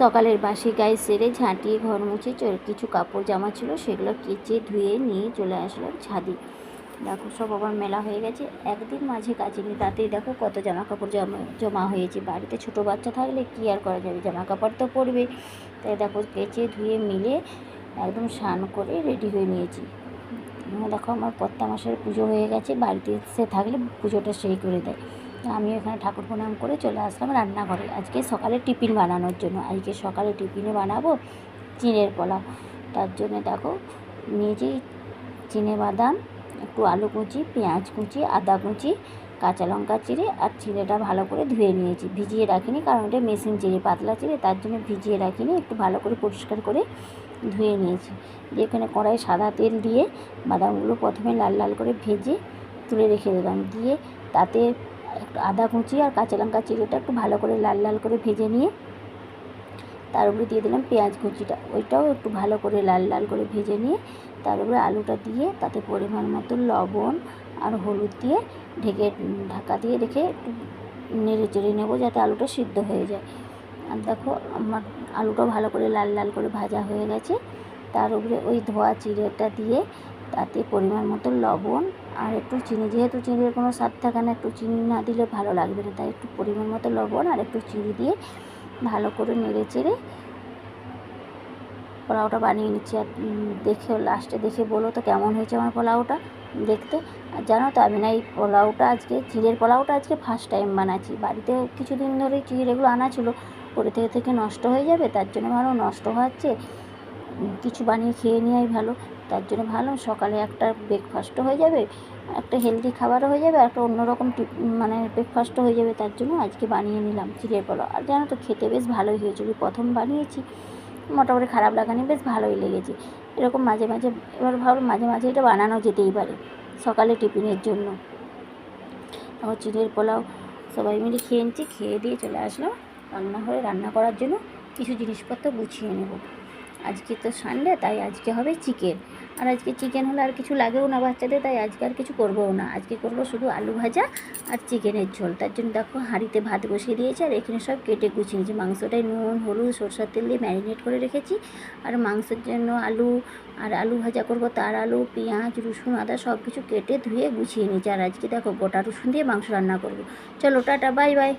সকালের বাসি গায়ে সেরে ঝাঁটিয়ে ঘর মুছে কিছু কাপড় জামা ছিল সেগুলো কেচে ধুয়ে নিয়ে চলে আসলাম ছাদে। দেখো সব আবার মেলা হয়ে গেছে, একদিন মাঝে কাচিনি, তাতেই দেখো কত জামা কাপড় জমা হয়েছে। বাড়িতে ছোট বাচ্চা থাকলে কি আর করা যাবে, জামা কাপড় তো পরবে। তাই দেখো কেচে ধুয়ে মিলে একদম স্নান করে রেডি হয়ে নিয়েছি। দেখো আমার কর্তা মাসের পুজো হয়ে গেছে, বাড়িতে এসে থাকলে পুজোটা সেই করে দেয়। আমি এখানে ঠাকুর প্রণাম করে চলে আসলাম রান্নাঘরে আজকে সকালে টিফিন বানানোর জন্য। আজকে সকালে টিফিনে বানাবো চিড়ের পোলাও। তার জন্য দেখো নিয়েছি চিনে বাদাম, একটু আলু কুচি, পেঁয়াজ কুচি, আদা কুচি, কাঁচা লঙ্কা চিড়ে আর চিড়েটা ভালো করে ধুয়ে নিয়েছি। ভিজিয়ে রাখিনি কারণ এটা মেশিন চিড়ে, পাতলা চিড়ে, তার জন্য ভিজিয়ে রাখিনি, একটু ভালো করে পরিষ্কার করে ধুয়ে নিয়েছি। দিয়ে এখানে কড়াই সাদা তেল দিয়ে বাদামগুলো প্রথমে লাল লাল করে ভেজে তুলে রেখে দিলাম। দিয়ে তাতে একটু আদা কুচি আর কাঁচা লঙ্কা চিড়েটা একটু ভালো করে লাল লাল করে ভেজে নিয়ে তার উপরে দিয়ে দিলাম পেঁয়াজ কুচিটা, ওইটাও একটু ভালো করে লাল লাল করে ভেজে নিয়ে তার উপরে আলুটা দিয়ে তাতে পরিমাণ মতো লবণ আর হলুদ দিয়ে ঢাকা দিয়ে রেখে একটু নেড়ে চেড়ে নেবো যাতে আলুটা সিদ্ধ হয়ে যায়। আর দেখো আমার আলুটা ভালো করে লাল লাল করে ভাজা হয়ে গেছে। তার উপরে ওই ধোয়া চিড়েটা দিয়ে তাতে পরিমাণ মতো লবণ আর একটু চিনি, যেহেতু চিনির কোনো স্বাদ থাকে না, একটু চিনি না দিলে ভালো লাগবে না, তাই একটু পরিমাণ মতো লবণ আর একটু চিনি দিয়ে ভালো করে নেড়ে চেড়ে পোলাওটা বানিয়ে নিচ্ছি। আর দেখে লাস্টে দেখে বলো তো কেমন হয়েছে আমার পোলাওটা দেখতে। আর জানো তো আমি না এই পোলাওটা আজকে চিড়ের পোলাওটা আজকে ফার্স্ট টাইম বানাচ্ছি। বাড়িতে কিছুদিন ধরে চিড়েগুলো আনা ছিল, পরে থেকে নষ্ট হয়ে যাবে, তার জন্য ভালো নষ্ট হচ্ছে কিছু বানিয়ে খেয়ে নেওয়াই ভালো। তার জন্য ভালো সকালে একটা ব্রেকফাস্টও হয়ে যাবে, একটা হেলদি খাবারও হয়ে যাবে, একটা অন্যরকম মানে ব্রেকফাস্টও হয়ে যাবে। তার জন্য আজকে বানিয়ে নিলাম চিড়ের পোলাও। আর জানো তো খেতে বেশ ভালোই হয়েছিল, প্রথম বানিয়েছি, মোটামুটি খারাপ লাগানি, বেশ ভালোই লেগেছে। এরকম মাঝে মাঝে এবার ভাবলাম মাঝে মাঝে এটা বানানো যেতেই পারে সকালে টিফিনের জন্য। তারপর চিড়ের পোলাও সবাই মিলে খেয়ে নিচ্ছি, খেয়ে দিয়ে চলে আসলাম রান্নাঘরে রান্না করার জন্য। কিছু জিনিসপত্র গুছিয়ে নেব। আজকে তো সানডে, তাই আজকে হবে চিকেন। আর আজকে চিকেন হলে আর কিছু লাগেও না বাচ্চাদের, তাই আজকে আর কিছু করবোও না। আজকে করবো শুধু আলু ভাজা আর চিকেনের ঝোল। তার জন্য দেখো হাঁড়িতে ভাত বসিয়ে দিয়েছি আর এখানে সব কেটে গুছিয়ে নিয়েছি। মাংসটাই নুন হলুদ সরষের তেল দিয়ে ম্যারিনেট করে রেখেছি। আর মাংসের জন্য আলু ভাজা করবো, তার আলু পেঁয়াজ রসুন আদা সব কিছু কেটে ধুয়ে গুছিয়ে নিয়েছি। আর আজকে দেখো গোটা রসুন দিয়ে মাংস রান্না করবো। চলো টাটা, বাই বাই।